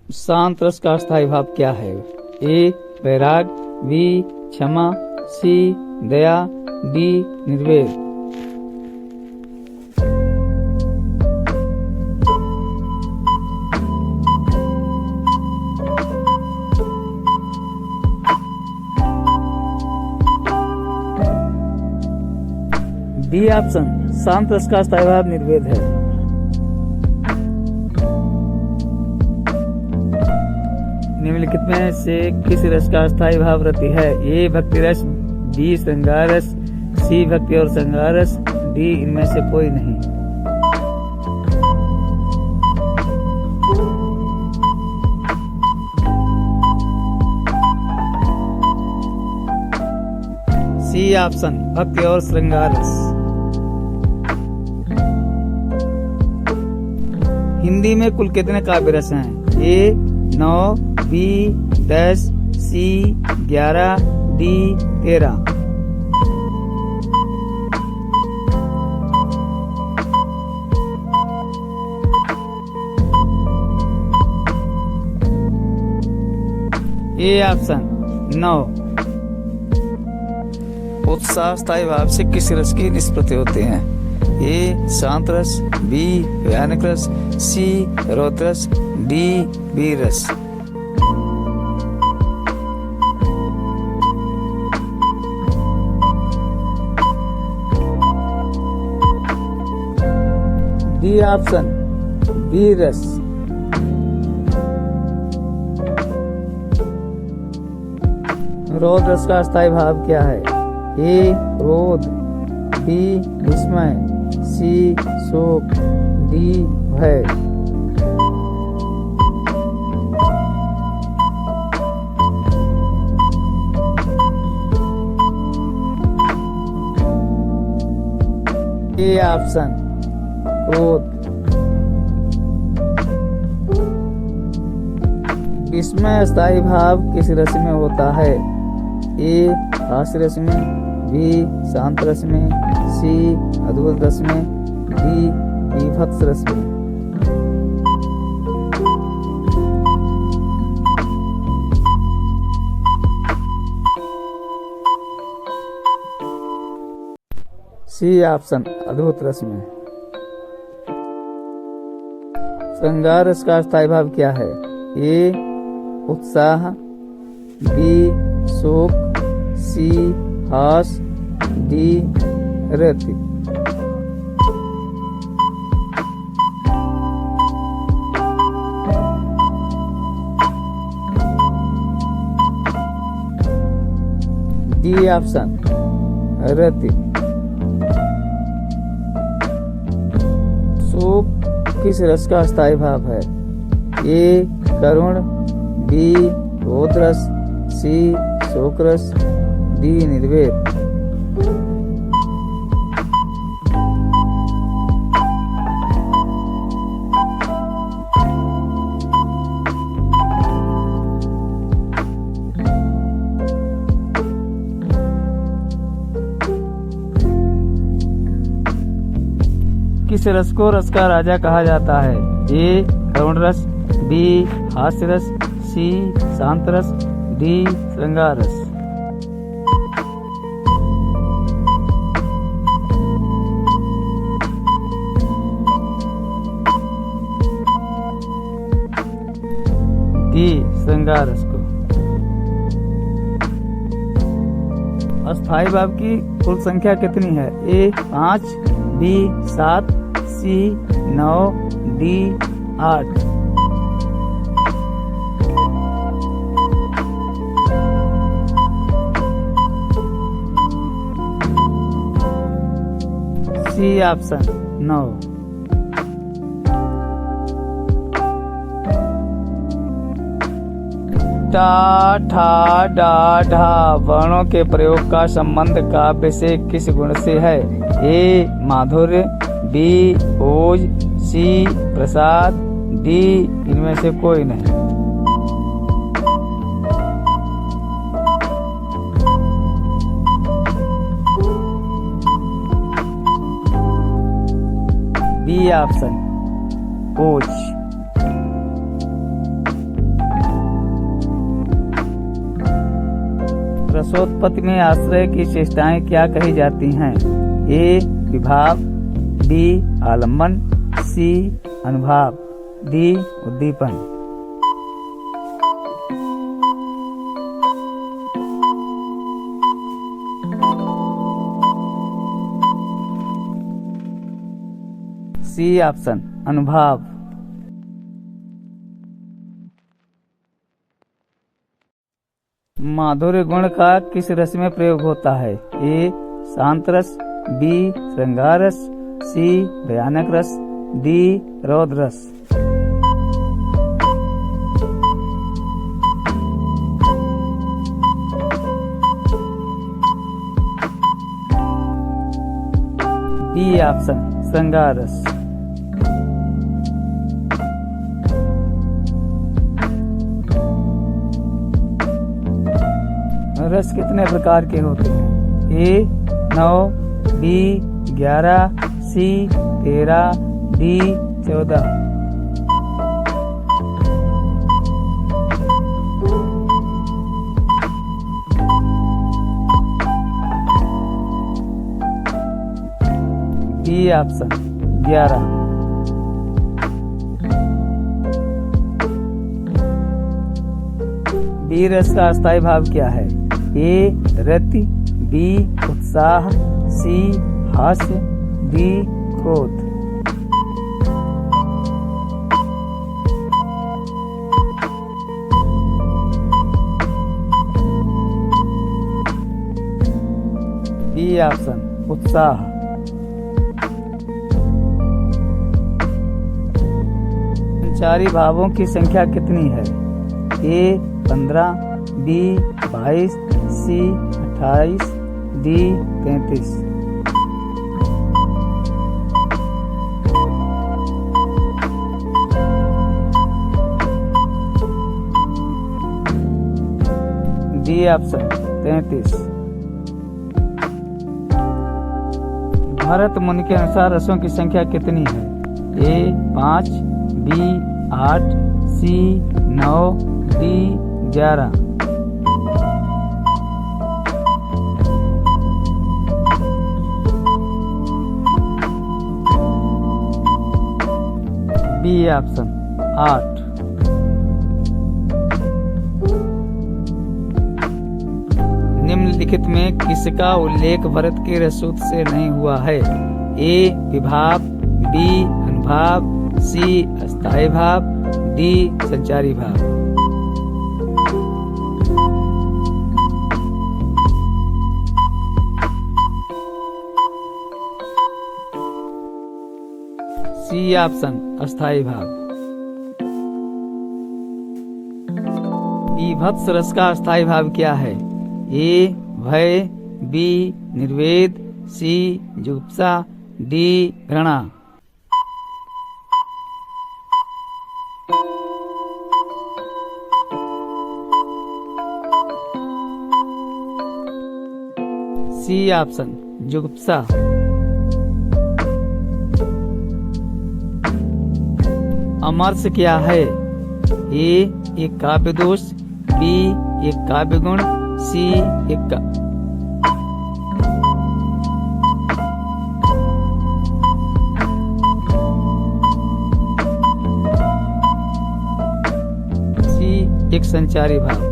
शांत रस का स्थायी भाव क्या है? ए वैराग, बी क्षमा, सी दया, डी निर्वेद। डी ऑप्शन शांत रस का स्थायी भाव निर्वेद है। निम्नलिखित में से किस रस का स्थायी भाव रति है? ए भक्ति रस, बी श्रृंगार रस, सी भक्ति और श्रृंगार रस, डी इनमें से कोई नहीं। सी ऑप्शन भक्ति और श्रृंगार रस। हिंदी में कुल कितने काव्य रस हैं? A 9, B 10, C 11, D 13। A option 9। उत्साह स्थायी भाव से किस रस की निष्पत्ति होते हैं? ए शांत रस, बी भयानक रस, सी रौद्र रस, डी वीर रस। डी ऑप्शन वीर रस। रौद्र रस का स्थायी भाव क्या है? ए क्रोध, बी विस्मय, सी शोक, डी भय। ए ऑप्शन क्रोध। विस्मय स्थायी भाव किस रस में होता है? ए हास्य रस में, बी शांत रस में, सी अद्भुत रस में, डी विभत्स रस में। सी ऑप्शन अद्भुत रस में। श्रृंगार रस का स्थायी भाव क्या है? ए उत्साह, बी शोक, सी हास, डी रति। डी ऑप्शन रति। शोक किस रस का स्थायी भाव है? ए करुण, बी क्रोध रस, सी शोक रस, डी निर्वेद। किस रस को रस का राजा कहा जाता है? ए करुण रस, बी हास्य रस, सी शांत रस, डी श्रृंगार रस। डी श्रृंगार रस को। अस्थायी भाव की कुल संख्या कितनी है? A 5, B 7, C 9, D 8। C option 9। टा ठा डा ढा वर्णों के प्रयोग का संबंध काव्य से किस गुण से है? ए माधुर्य, बी ओज, सी प्रसाद, डी इनमें से कोई नहीं। बी ऑप्शन ओज। रसोत्पत्ति में आश्रय की विशेषताएं क्या कही जाती हैं? ए. विभाव, बी. आलम्बन, सी. अनुभाव, डी. उद्दीपन। सी ऑप्शन, अनुभाव। माधुर्य गुण का किस रस में प्रयोग होता है? ए. शांत रस, बी. श्रृंगार रस, सी. भयानक रस, डी. रौद्र रस। बी ऑप्शन, श्रृंगार रस। रस कितने प्रकार के होते हैं? A. 9, B. 11, C. 13, D. 14। B option, 11। बी रस का अस्थायी भाव क्या है? ए. रति, बी. उत्साह, सी. हास्य, डी. क्रोध। बी ऑप्शन, उत्साह। संचारी भावों की संख्या कितनी है? A. 15, B. 22, C. 28, D. 33। D option, 33। Bharat Muni के अनुसार रसों की संख्या कितनी है? A. 5, B. 8, C. 9, D. 11। B option, 8। निम्नलिखित में किसका उल्लेख भरत के रसूत से नहीं हुआ है? ए. विभाव, बी. अनुभाव, सी. अस्थायी भाव, डी. संचारी भाव। सी ऑप्शन, अस्थायी भाव। वीभत्स रस का अस्थायी भाव क्या है? ए. भय, बी. निर्वेद, सी. जुगुप्सा, डी. घृणा। C option, जुगुप्सा। अमरस क्या है? ए. एक काव्य दोष, बी. एक काव्य गुण, सी. एक सी. एक संचारी भाव।